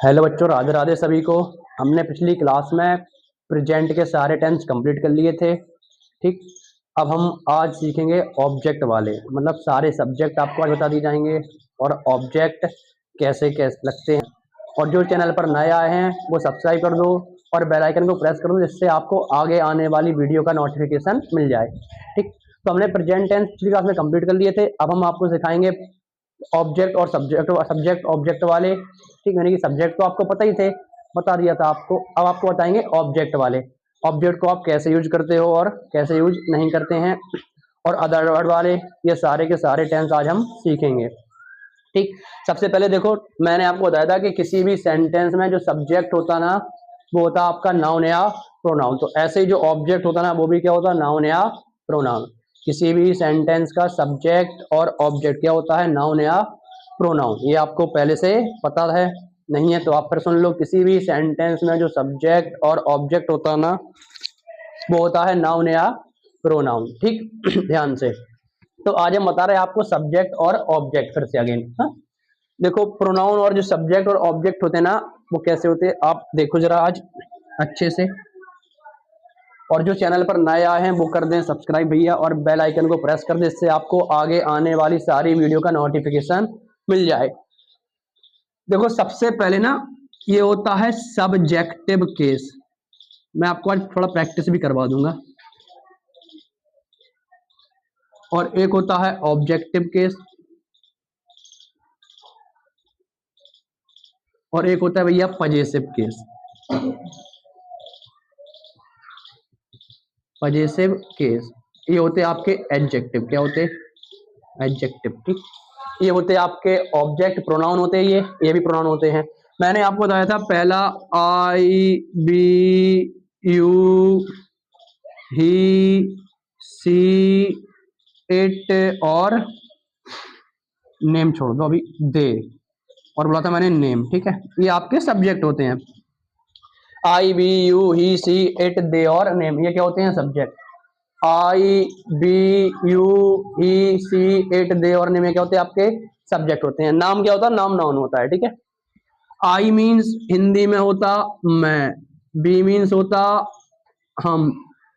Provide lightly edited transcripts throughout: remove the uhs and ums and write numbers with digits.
Hello बच्चों, राधे राधे सभी को। हमने पिछली क्लास में प्रेजेंट के सारे टेंस कंप्लीट कर लिए थे। ठीक, अब हम आज सीखेंगे ऑब्जेक्ट वाले, मतलब सारे सब्जेक्ट आपको आज बता दिए जाएंगे और ऑब्जेक्ट कैसे कैसे लगते हैं। और जो चैनल पर नए आए हैं वो सब्सक्राइब कर दो और बेल आइकन को प्रेस कर दो, जिससे आपको आगे आने वाली वीडियो का नोटिफिकेशन मिल जाए। ठीक, तो हमने प्रेजेंट टेंस पिछली क्लास में कंप्लीट कर लिए थे। अब हम आपको सिखाएंगे ऑब्जेक्ट और सब्जेक्ट ऑब्जेक्ट वाले। ठीक, यानी कि सब्जेक्ट तो आपको पता ही थे, बता दिया था आपको। अब आपको बताएंगे ऑब्जेक्ट वाले, ऑब्जेक्ट को आप कैसे यूज करते हो और कैसे यूज नहीं करते हैं। और अदर वर्ड वाले, ये सारे के सारे टेंस आज हम सीखेंगे। ठीक, सबसे पहले देखो, मैंने आपको बताया था कि किसी भी सेंटेंस में जो सब्जेक्ट होता ना, वो होता आपका नाउन या प्रोनाउन। तो ऐसे ही जो ऑब्जेक्ट होता ना, वो भी क्या होता, नाउन या प्रोनाउन। किसी भी सेंटेंस का सब्जेक्ट और ऑब्जेक्ट क्या होता है, नाउन या प्रोनाउन। ये आपको पहले से पता है, नहीं है तो आप फिर सुन लो। किसी भी सेंटेंस में जो सब्जेक्ट और ऑब्जेक्ट होता है ना, वो होता है नाउन या प्रोनाउन। ठीक ध्यान से। तो आज हम बता रहे हैं आपको सब्जेक्ट और ऑब्जेक्ट। फिर से अगेन, देखो, प्रोनाउन और जो सब्जेक्ट और ऑब्जेक्ट होते हैं ना, वो कैसे होते हैं आप देखो जरा आज अच्छे से। और जो चैनल पर नए आए हैं वो कर दें सब्सक्राइब भैया, और बेल आइकन को प्रेस कर दें, इससे आपको आगे आने वाली सारी वीडियो का नोटिफिकेशन मिल जाए। देखो, सबसे पहले ना, ये होता है सब्जेक्टिव केस। मैं आपको आज थोड़ा प्रैक्टिस भी करवा दूंगा। और एक होता है ऑब्जेक्टिव केस, और एक होता है भैया पजेसिव केस। पजेसिव केस ये होते हैं आपके एडजेक्टिव। क्या होते हैं, एडजेक्टिव। ठीक, ये होते हैं आपके ऑब्जेक्ट, प्रोनाउन होते हैं ये भी प्रोनाउन होते हैं। मैंने आपको बताया था पहला, I we you he she it, और नेम छोड़ दो अभी, दे, और बोला था मैंने नेम। ठीक है, ये आपके सब्जेक्ट होते हैं। I we you he she it they और नेम, ये क्या होते हैं, subject. I we you he she it they और नेम, ये क्या होते हैं, आपके सब्जेक्ट होते हैं। नाम क्या होता है, नाम नाउन होता है। ठीक है, आई मीन्स हिंदी में होता मैं, बी मीन्स होता हम,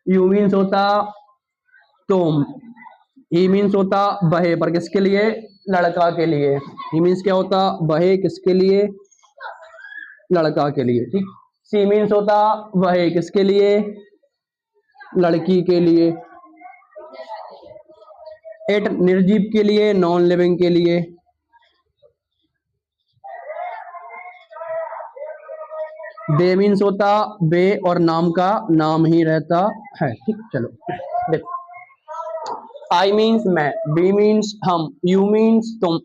यू मीन्स होता तुम, ही मीन्स होता वह, पर किसके लिए, लड़का के लिए। ही मीन्स क्या होता, वह किसके लिए, लड़का के लिए। ठीक, सी मीन्स होता वह किसके लिए, लड़की के लिए। इट निर्जीव के लिए, नॉन लिविंग के लिए। दे मीन्स होता बे, और नाम का नाम ही रहता है। ठीक, चलो देखो, आई मीन्स मैं, बी मीन्स हम, यू मीन्स तुम,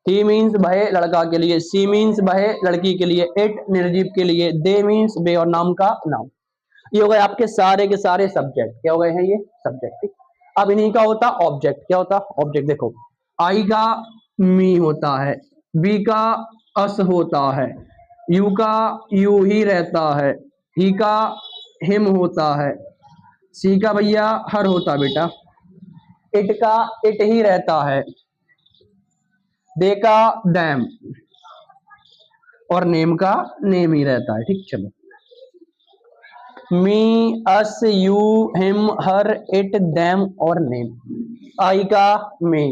ही मीन्स वह लड़का के लिए, सी मीन्स वह लड़की के लिए, इट निर्जीव के लिए, दे मीन्स बे और नाम का नाम। ये हो गए आपके सारे के सारे सब्जेक्ट। क्या हो गए हैं, ये सब्जेक्ट। ठीक, अब इन्हीं का होता ऑब्जेक्ट। क्या होता ऑब्जेक्ट, देखो, आई का मी होता है, बी का अस होता है, यू का यू ही रहता है, ही का हिम होता है, सी का भैया हर होता बेटा, इट का इट ही रहता है, दे का डैम, और नेम का नेम ही रहता है। ठीक, चलो, me us you him her it them और नेम। आई का मी,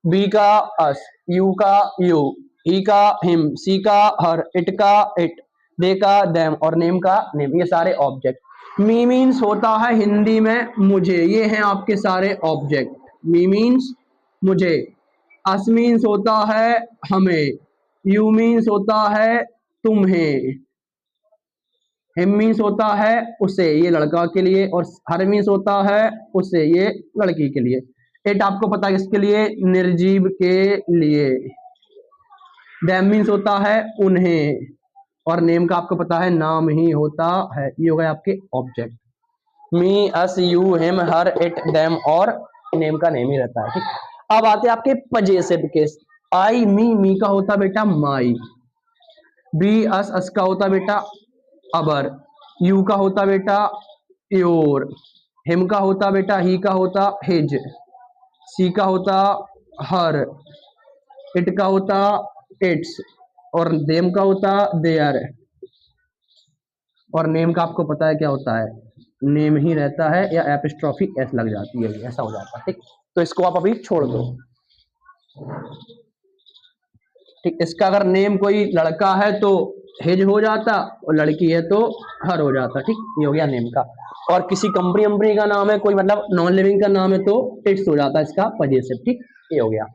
बी का अस, यू का यू, ही का हिम, सी का हर, इट का इट, दे का देम और नेम का नेम, ये सारे ऑब्जेक्ट। मी मीन्स होता है हिंदी में मुझे, ये हैं आपके सारे ऑब्जेक्ट। मी मीन्स मुझे, अस मीन्स होता है हमें, यू मीन्स होता है तुम्हें, हिम मीन्स होता है उसे, ये लड़का के लिए, और हर मीन्स होता है उसे, ये लड़की के लिए। इट आपको पता है किसके लिए, निर्जीव के लिए। डैम मीन्स होता है उन्हें, और नेम का आपको पता है नाम ही होता है। ये हो गए आपके object. Me us you him her it them, और नेम का नेम ही रहता है। ठीक, अब आते हैं आपके पजेसिव केस। आई मी का होता बेटा माई, बी अस का होता बेटा अबर, यू का होता बेटा योर, हिम का होता बेटा ही का होता हिज, सी का होता हर, इट का होता इट्स, और देम का होता देयर, और नेम का आपको पता है क्या होता है, नेम ही रहता है या एपिस्ट्रॉफी एस लग जाती है, ऐसा हो जाता है। ठीक, तो इसको आप अभी छोड़ दो। ठीक, इसका अगर नेम कोई लड़का है तो हिज हो जाता, और लड़की है तो हर हो जाता। ठीक, ये हो गया नेम का। और किसी कंपनी कंपनी का नाम है, कोई मतलब नॉन लिविंग का नाम है तो इट्स हो जाता है इसका पजेसिव। ठीक, ये हो गया।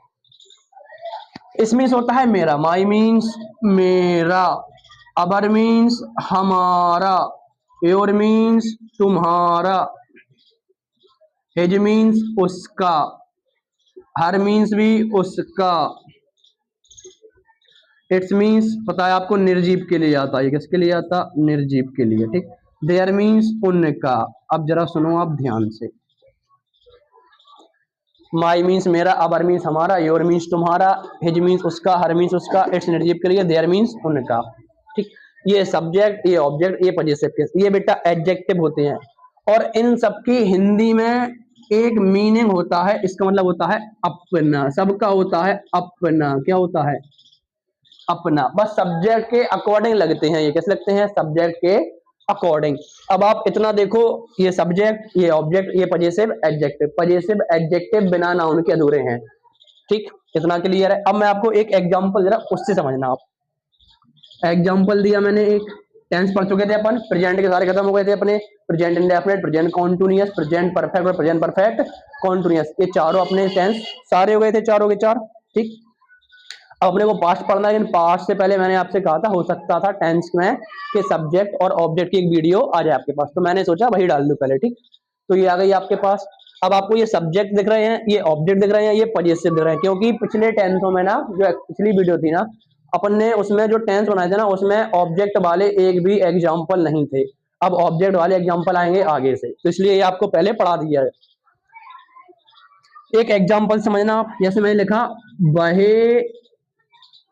इसमें होता है मेरा, माई मीन्स मेरा, अबर मीन्स हमारा, योर मीन्स तुम्हारा, हिज मीन्स उसका, हर मीन्स भी उसका, इट्स मीन्स पता है आपको निर्जीव के लिए आता है। किसके लिए आता? निर्जीव के लिए। ठीक, देयर मीन्स उनका। अब जरा सुनो आप ध्यान से, माई मीन्स मेरा, अबर मीन्स हमारा, योर मीन्स तुम्हारा, हिज मीन्स उसका, हर मीन्स उसका, इट्स निर्जीव के लिए, देयर मीन्स उनका। ठीक, ये सब्जेक्ट, ये ऑब्जेक्ट, ये पजेसिव केस, ये बेटा एडजेक्टिव होते हैं। और इन सबकी हिंदी में एक मीनिंग होता है, इसका मतलब होता है अपना। सबका होता है अपना। क्या होता है? अपना। बस सब्जेक्ट के अकॉर्डिंग लगते हैं ये। कैसे लगते हैं? सब्जेक्ट के अकॉर्डिंग। अब आप इतना देखो, ये सब्जेक्ट, ये ऑब्जेक्ट, ये पजेसिव एडजेक्टिव। पजेसिव एडजेक्टिव बिना नाउन के अधूरे हैं। ठीक, इतना क्लियर है। अब मैं आपको एक एग्जांपल जरा उससे समझना। आप एग्जांपल दिया मैंने एक, टेंस पढ़ चुके थे अपन, प्रेजेंट के सारे खत्म हो गए थे अपने, present indefinite, present continuous, present perfect और प्रेजेंट परफेक्ट कॉन्टिन्यूअस, ये चारों अपने टेंस सारे हो गए थे, चारों के चार। ठीक, अब अपने को पास्ट पढ़ना है, लेकिन पास्ट से पहले मैंने आपसे कहा था, हो सकता था टेंस में कि सब्जेक्ट और ऑब्जेक्ट की एक वीडियो आ जाए आपके पास, तो मैंने सोचा वही डाल दूं पहले। ठीक, तो ये आ गई आपके पास। अब आपको ये सब्जेक्ट दिख रहे हैं, ये ऑब्जेक्ट दिख रहे हैं, ये पजेसिव दिख रहे हैं, क्योंकि पिछले टेंसों में ना, जो पिछली वीडियो थी ना, अपन ने उसमें जो टेंस बनाए थे ना, उसमें ऑब्जेक्ट वाले एक भी एग्जाम्पल नहीं थे। अब ऑब्जेक्ट वाले एग्जाम्पल आएंगे आगे से, तो इसलिए ये आपको पहले पढ़ा दिया है। एक एग्जाम्पल समझना आप, जैसे मैंने लिखा, वह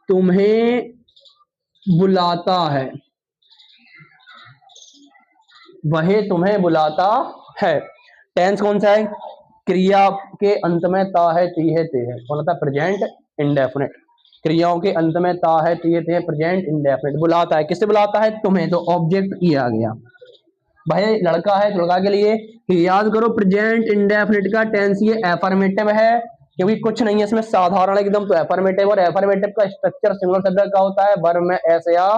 तुम्हें बुलाता है, वह तुम्हें बुलाता है। टेंस कौन सा है? क्रिया के अंत में ता है, ती है, ते है। कौन होता है? Present indefinite. क्रियाओं के अंत में ता है, ती है, ते है, प्रेजेंट इंडेफिनिट। बुलाता है, किससे बुलाता है? तुम्हें, तो ऑब्जेक्ट ये आ गया। भाई लड़का है, लड़का के लिए याद करो, प्रेजेंट इंडेफिनिट का टेंस ये एफर्मेटिव है, क्योंकि कुछ नहीं है इसमें, साधारण एकदम। तो एफर्मेटिव, और एफर्मेटिव का स्ट्रक्चर सिंगुलर सब्जेक्ट का होता है, वर्ब में एस या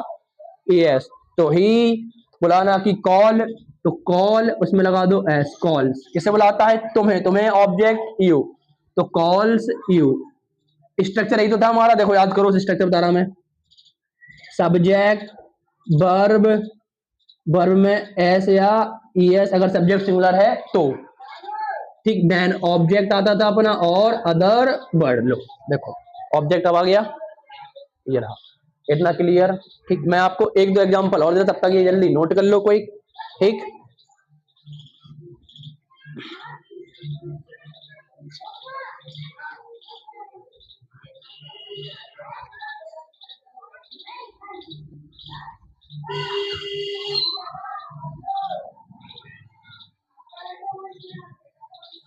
एस। तो ही बुलाना की कॉल, तो कॉल उसमें लगा दो एस, कॉल्स। किसे बुलाता है? तुम्हें। तुम्हें ऑब्जेक्ट यू, तो कॉल्स यू। स्ट्रक्चर यही तो था हमारा, देखो याद करो, स्ट्रक्चर बता रहा मैं। सब्जेक्ट, वर्ब, वर्ब में एस या ईएस अगर सब्जेक्ट सिंगुलर है तो। ठीक, देन ऑब्जेक्ट आता था अपना, और अदर वर्ड। लो देखो, ऑब्जेक्ट अब आ गया, ये रहा। इतना क्लियर? ठीक, मैं आपको एक दो एग्जांपल और दे, तब तक ये जल्दी नोट कर लो कोई। ठीक,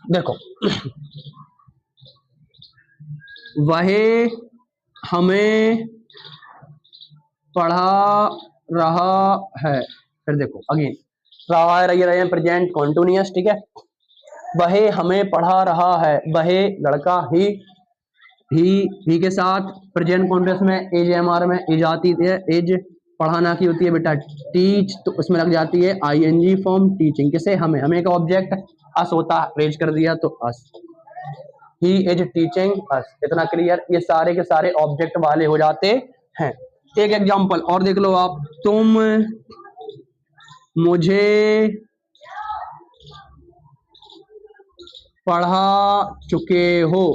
देखो, वह हमें पढ़ा रहा है। फिर देखो अगेन, रहा है, रही है, प्रेजेंट कॉन्टिन्यूअस। ठीक है, वह हमें पढ़ा रहा है, वह लड़का, ही के साथ प्रेजेंट कॉन्टिन्यूअस में एज एम आर में एज आती है, एज पढ़ाना की होती है बेटा टीच, तो उसमें लग जाती है आईएनजी फॉर्म, टीचिंग। किसे? हमें। हमें का ऑब्जेक्ट अस होता है, रेज कर दिया तो अस, ही इज टीचिंग अस। इतना क्लियर? ये सारे के सारे ऑब्जेक्ट वाले हो जाते हैं। एक एग्जांपल और देख लो आप, तुम मुझे पढ़ा चुके हो,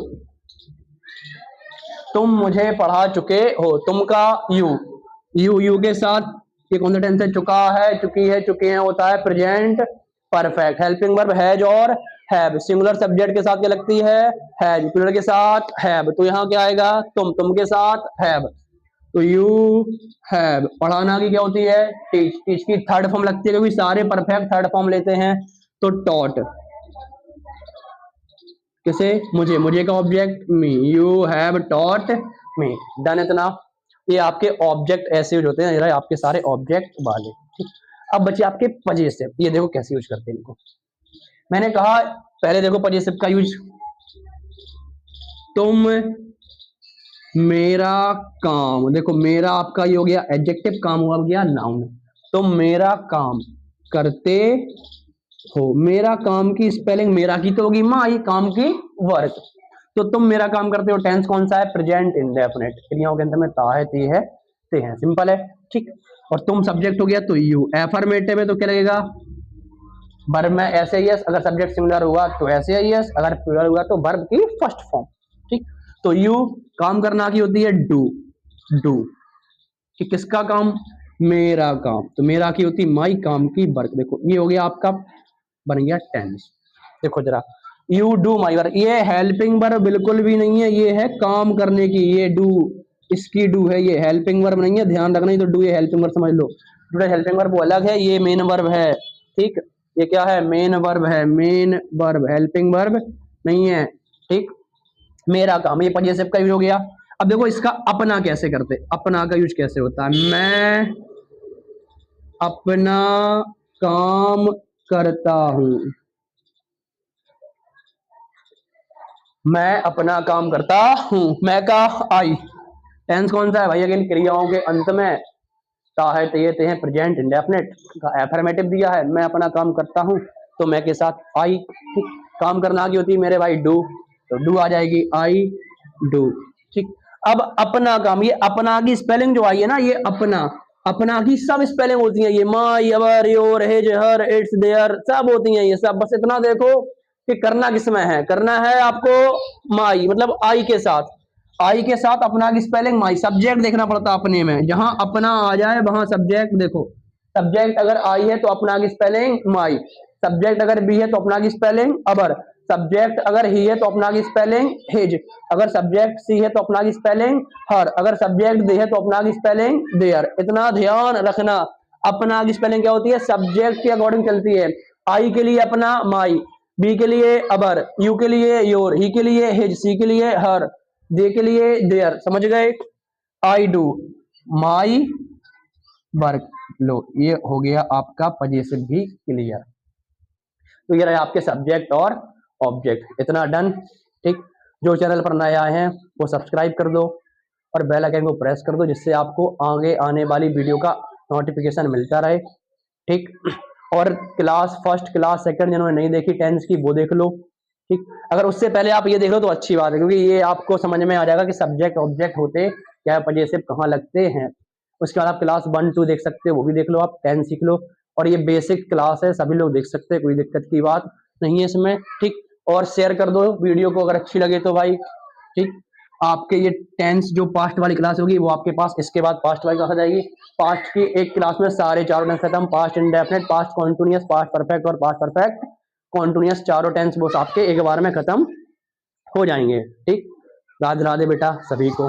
तुम मुझे पढ़ा चुके हो। तुम का यू के साथ ये कौन सा टेंस है? चुका है, चुकी है, चुके हैं होता है present perfect. Helping verb has और हैव। सिंगुलर सब्जेक्ट के साथ क्या लगती है? हैज। प्लूरल के साथ हैव, तो यहाँ क्या आएगा? तुम के साथ हैव, तो यू हैव। पढ़ाना की क्या होती है? टीच। टीच की थर्ड फॉर्म लगती है, क्योंकि सारे परफेक्ट थर्ड फॉर्म लेते हैं, तो टॉट। किसे? मुझे। मुझे का object me, you have taught me. Done इतना? ये आपके ऑब्जेक्ट ऐसे यूज होते हैं, ये आपके सारे ऑब्जेक्ट वाले। ठीक, अब बचे आपके पजेसिव, ये देखो कैसे यूज करते हैं इनको। मैंने कहा पहले देखो पजेसिव का यूज, तुम मेरा काम, देखो मेरा आपका ये हो गया एडजेक्टिव, काम हुआ गया नाउन। तुम मेरा काम करते हो, मेरा काम की स्पेलिंग मेरा की तो होगी माई, काम की वर्क। तो तुम मेरा काम करते हो, टेंस कौन सा है, प्रेजेंट इंडेफिनिट, क्रियाओं के अंदर में ता है, ती है, ते हैं, सिंपल है। ठीक, और तुम सब्जेक्ट हो गया तो यू, एफर्मेटिव है तो क्या लगेगा, वर्ब में ऐसे यस, अगर सब्जेक्ट सिंगुलर हुआ तो ऐसे यस, अगर प्लूरल हुआ तो वर्ब की फर्स्ट फॉर्म। ठीक, तो यू काम करना की होती है डू, डू कि किसका काम, मेरा काम, तो मेरा की होती माई, काम की वर्क। देखो ये हो गया आपका बन गया टेंस। देखो जरा, यू डू माई वर्क, ये हेल्पिंग वर्ब बिल्कुल भी नहीं है, ये है काम करने की, ये डू इसकी डू है, ये हेल्पिंग वर्ब नहीं है, ध्यान रखना। तो डू ये हेल्पिंग वर्ब समझ लो, डू हेल्पिंग वर्ब वो अलग है, ये मेन वर्ब है। ठीक, ये क्या है, मेन वर्ब है, मेन वर्ब, हेल्पिंग वर्ब नहीं है। ठीक, मेरा काम, ये पजेसिव का यूज हो गया। अब देखो इसका अपना कैसे करते, अपना का यूज कैसे होता है, मैं अपना काम करता हूं, मैं अपना काम करता हूं, मैं का आई, टेंस कौन सा है भाई, अगेन क्रियाओं के अंत में ता है, ते हैं, प्रेजेंट इंडेफिनिट का एफर्मेटिव दिया है, मैं अपना काम करता हूं, तो मैं के साथ आई। ठीक, काम करना की होती है मेरे भाई डू, तो डू आ जाएगी, आई डू। ठीक, अब अपना काम, ये अपना की स्पेलिंग जो आई है ना, ये अपना, अपना की सब स्पेलिंग होती है, ये my, our, your, his, her, its, their, सब होती हैं ये सब। बस इतना देखो कि करना किसमें है, करना है आपको माई, मतलब आई के साथ, आई के साथ अपना की स्पेलिंग माई, सब्जेक्ट देखना पड़ता अपने में, जहां अपना आ जाए वहां सब्जेक्ट। देखो सब्जेक्ट अगर आई है तो अपना की स्पेलिंग माई, सब्जेक्ट अगर बी है तो अपना की स्पेलिंग अबर, सब्जेक्ट अगर ही है तो अपना की स्पेलिंग हिज, अगर सब्जेक्ट सी है तो अपना की स्पेलिंग हर, अगर सब्जेक्ट दे है तो अपना की स्पेलिंग देयर। इतना ध्यान रखना, अपना की स्पेलिंग क्या होती है, सब्जेक्ट के अकॉर्डिंग चलती है। आई के लिए अपना माई, बी के लिए अबर, यू के लिए योर, ही के लिए हिज, सी के लिए हर, दे के लिए देयर, समझ गए। आई डू माई वर्क, लो ये हो गया आपका पजेसिव भी क्लियर। तो ये रहे आपके सब्जेक्ट और ऑब्जेक्ट, इतना डन। ठीक, जो चैनल पर नए आए हैं वो सब्सक्राइब कर दो और बेल आइकन को प्रेस कर दो, जिससे आपको आगे आने वाली वीडियो का नोटिफिकेशन मिलता रहे। ठीक, और क्लास फर्स्ट, क्लास सेकंड जिन्होंने नहीं देखी टेंस की, वो देख लो। ठीक, अगर उससे पहले आप ये देख लो तो अच्छी बात है, क्योंकि ये आपको समझ में आ जाएगा कि सब्जेक्ट ऑब्जेक्ट होते क्या, पजेसिव कहाँ लगते हैं। उसके बाद आप क्लास 1 2 देख सकते हो, वो भी देख लो, आप 10 सीख लो। और ये बेसिक क्लास है, सभी लोग देख सकते हैं, कोई दिक्कत की बात नहीं है इसमें। ठीक, और शेयर कर दो वीडियो को अगर अच्छी लगे तो भाई। ठीक, आपके ये टेंस जो पास्ट वाली क्लास होगी वो आपके पास इसके बाद पास्ट वाली क्लास आ जाएगी। पास्ट की एक क्लास में सारे चारों टेंस खत्म, past indefinite, past continuous, past perfect और पास्ट परफेक्ट कॉन्टिन्यूअस, चारों टेंस वो आपके एक बार में खत्म हो जाएंगे। ठीक, राधे राधे बेटा सभी को।